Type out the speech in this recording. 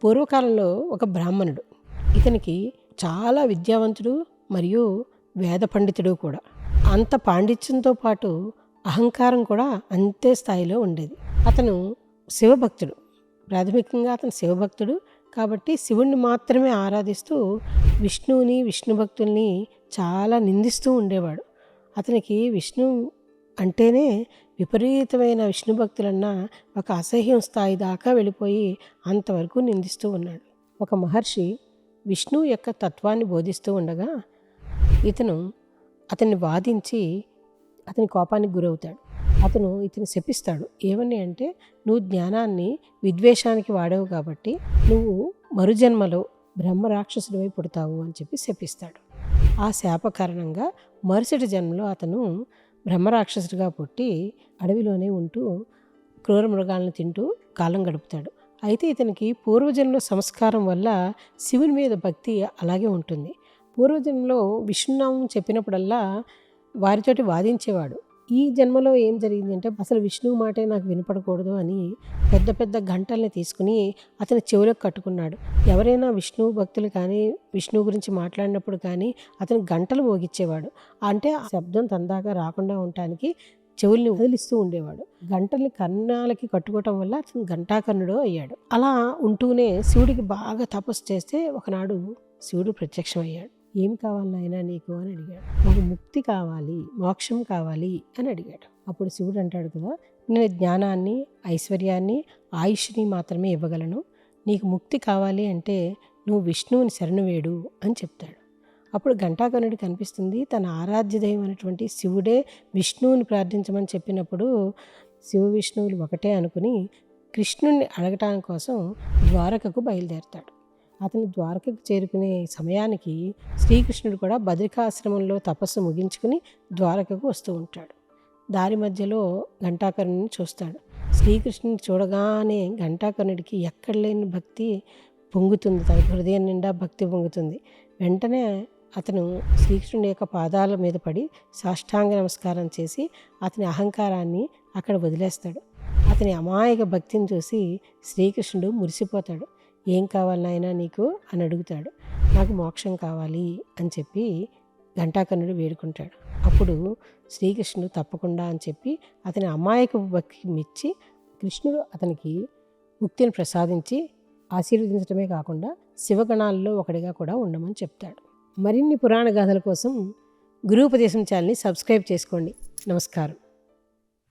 పూర్వకాలంలో ఒక బ్రాహ్మణుడు. ఇతనికి చాలా విద్యావంతుడు మరియు వేద పండితుడు కూడా. అంత పాండిత్యంతో పాటు అహంకారం కూడా అంతే స్థాయిలో ఉండేది. అతను శివభక్తుడు. ప్రాథమికంగా అతను శివభక్తుడు కాబట్టి శివుణ్ణి మాత్రమే ఆరాధిస్తూ విష్ణువుని, విష్ణు భక్తుల్ని చాలా నిందిస్తూ ఉండేవాడు. అతనికి విష్ణు అంటేనే విపరీతమైన విష్ణు భక్తులన్నా ఒక అసహ్యం స్థాయి దాకా వెళ్ళిపోయి అంతవరకు నిందిస్తూ ఉన్నాడు. ఒక మహర్షి విష్ణువు యొక్క తత్వాన్ని బోధిస్తూ ఉండగా ఇతను అతన్ని వాదించి అతని కోపానికి గురవుతాడు. అతను ఇతను శపిస్తాడు. ఏమని అంటే, నువ్వు జ్ఞానాన్ని విద్వేషానికి వాడావు కాబట్టి నువ్వు మరుజన్మలో బ్రహ్మ రాక్షసుడివై పుడతావు అని చెప్పి శపిస్తాడు. ఆ శాప కారణంగా మరుసటి జన్మలో అతను బ్రహ్మరాక్షసుడిగా పుట్టి అడవిలోనే ఉంటూ క్రూర మృగాలను తింటూ కాలం గడుపుతాడు. అయితే ఇతనికి పూర్వజన్మలో సంస్కారం వల్ల శివుని మీద భక్తి అలాగే ఉంటుంది. పూర్వజన్మలో విష్ణునామం చెప్పినప్పుడల్లా వారితోటి వాదించేవాడు. ఈ జన్మలో ఏం జరిగిందంటే అసలు విష్ణువు మాటే నాకు వినపడకూడదు అని పెద్ద పెద్ద గంటల్ని తీసుకుని అతని చెవులకు కట్టుకున్నాడు. ఎవరైనా విష్ణువు భక్తులు కానీ విష్ణువు గురించి మాట్లాడినప్పుడు కానీ అతను గంటలు మోగించేవాడు. అంటే ఆ శబ్దం తందాగా రాకుండా ఉండటానికి చెవుల్ని వదిలిస్తూ ఉండేవాడు. గంటల్ని కన్నాలకి కట్టుకోవటం వల్ల అతను ఘంటాకర్ణుడు అయ్యాడు. అలా ఉంటూనే శివుడికి బాగా తపస్సు చేస్తే ఒకనాడు శివుడు ప్రత్యక్షమయ్యాడు. ఏం కావాలి నాయనా నీకు అని అడిగాడు. నాకు ముక్తి కావాలి, మోక్షం కావాలి అని అడిగాడు. అప్పుడు శివుడు అంటాడు కదా, నేను జ్ఞానాన్ని, ఐశ్వర్యాన్ని, ఆయుష్ని మాత్రమే ఇవ్వగలను. నీకు ముక్తి కావాలి అంటే నువ్వు విష్ణువుని శరణు వేడు అని చెప్తాడు. అప్పుడు ఘంటాకర్ణుడికి కనిపిస్తుంది తన ఆరాధ్య దైవం అనేటువంటి శివుడే విష్ణువుని ప్రార్థించమని చెప్పినప్పుడు శివ విష్ణువులు ఒకటే అనుకుని కృష్ణుణ్ణి అడగటానికి కోసం ద్వారకకు బయలుదేరతాడు. అతను ద్వారకకు చేరుకునే సమయానికి శ్రీకృష్ణుడు కూడా బద్రికాశ్రమంలో తపస్సు ముగించుకుని ద్వారకకు వస్తూ ఉంటాడు. దారి మధ్యలో ఘంటాకర్ణుని చూస్తాడు. శ్రీకృష్ణుని చూడగానే ఘంటాకర్ణుడికి ఎక్కడ లేని భక్తి పొంగుతుంది. తన హృదయం నిండా భక్తి పొంగుతుంది. వెంటనే అతను శ్రీకృష్ణుడి యొక్క పాదాల మీద పడి సాష్టాంగ నమస్కారం చేసి అతని అహంకారాన్ని అక్కడ వదిలేస్తాడు. అతని అమాయక భక్తిని చూసి శ్రీకృష్ణుడు మురిసిపోతాడు. ఏం కావాలి నాయనా నీకు అని అడుగుతాడు. నాకు మోక్షం కావాలి అని చెప్పి ఘంటాకర్ణుడు వేడుకుంటాడు. అప్పుడు శ్రీకృష్ణుడు తప్పకుండా అని చెప్పి అతని అమాయక భక్తికి మెచ్చి కృష్ణుడు అతనికి ముక్తిని ప్రసాదించి ఆశీర్వదించడమే కాకుండా శివగణాల్లో ఒకటిగా కూడా ఉండమని చెప్తాడు. మరిన్ని పురాణ గాథల కోసం గురూపదేశం ఛానల్ని సబ్స్క్రైబ్ చేసుకోండి. నమస్కారం.